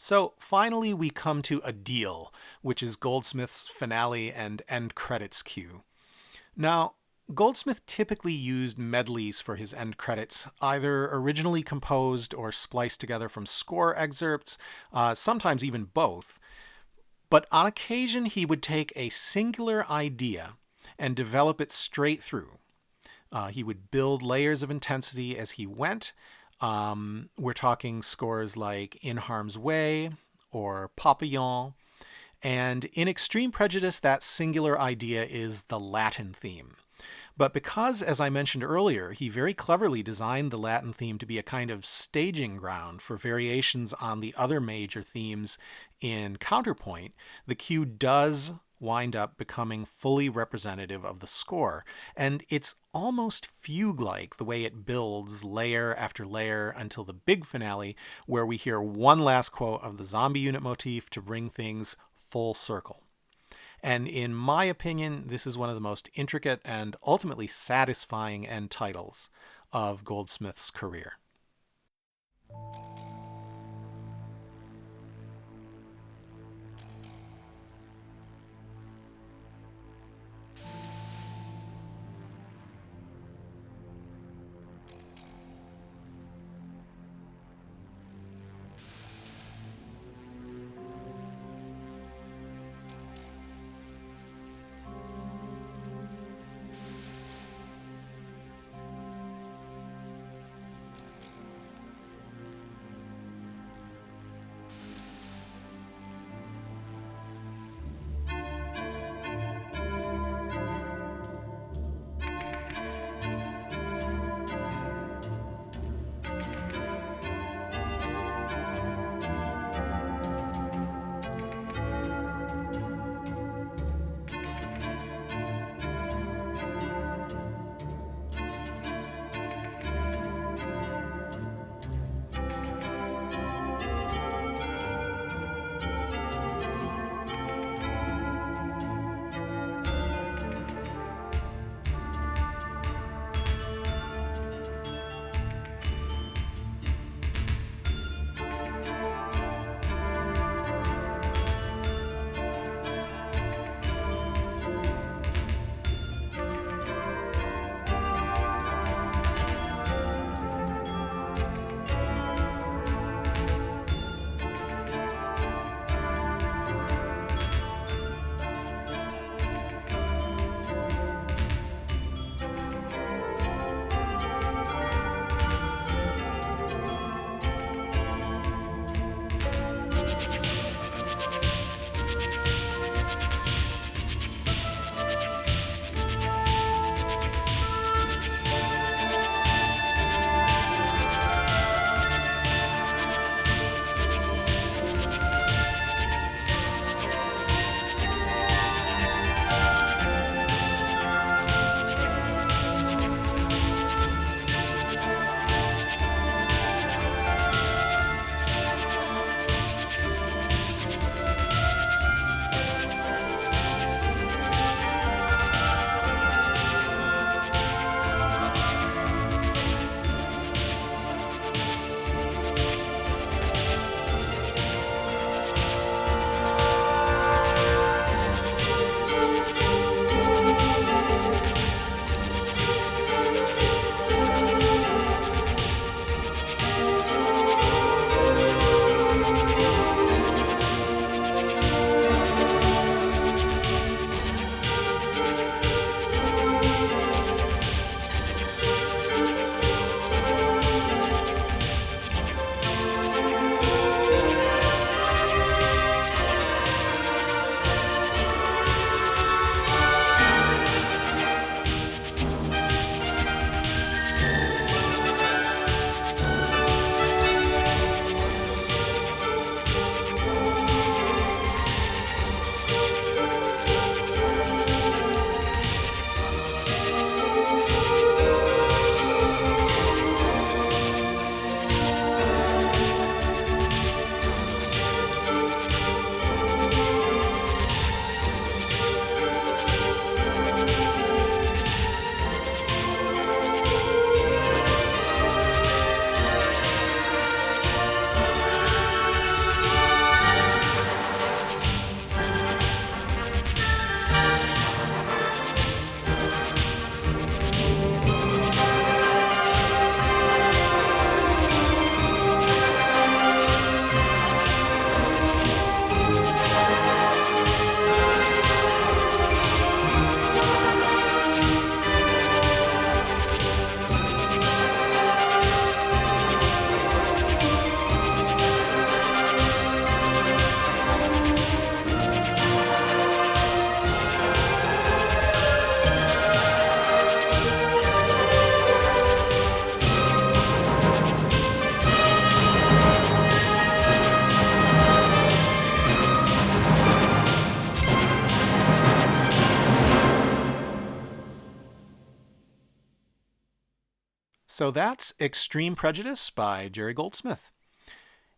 So finally, we come to A Deal, which is Goldsmith's finale and end credits cue. Now, Goldsmith typically used medleys for his end credits, either originally composed or spliced together from score excerpts, sometimes even both. But on occasion, he would take a singular idea and develop it straight through. He would build layers of intensity as he went. We're talking scores like In Harm's Way or Papillon. And in Extreme Prejudice, that singular idea is the Latin theme. But because, as I mentioned earlier, he very cleverly designed the Latin theme to be a kind of staging ground for variations on the other major themes in Counterpoint, the cue does wind up becoming fully representative of the score. And it's almost fugue-like the way it builds layer after layer until the big finale, where we hear one last quote of the zombie unit motif to bring things full circle. And in my opinion, this is one of the most intricate and ultimately satisfying end titles of Goldsmith's career. So that's Extreme Prejudice by Jerry Goldsmith.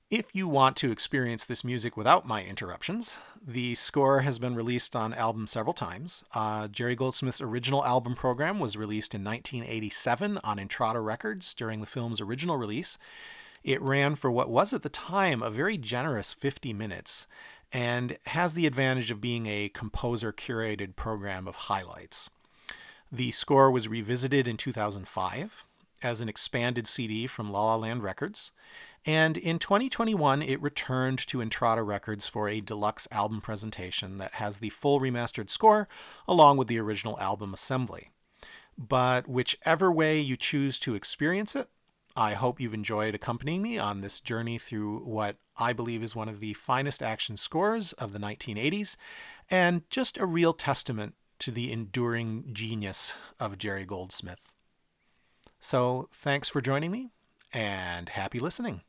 If you want to experience this music without my interruptions, the score has been released on album several times. Jerry Goldsmith's original album program was released in 1987 on Entrada Records during the film's original release. It ran for what was at the time a very generous 50 minutes and has the advantage of being a composer-curated program of highlights. The score was revisited in 2005 as an expanded CD from La La Land Records, and in 2021 it returned to Entrada Records for a deluxe album presentation that has the full remastered score along with the original album assembly. But whichever way you choose to experience it, I hope you've enjoyed accompanying me on this journey through what I believe is one of the finest action scores of the 1980s, and just a real testament to the enduring genius of Jerry Goldsmith. So thanks for joining me, and happy listening.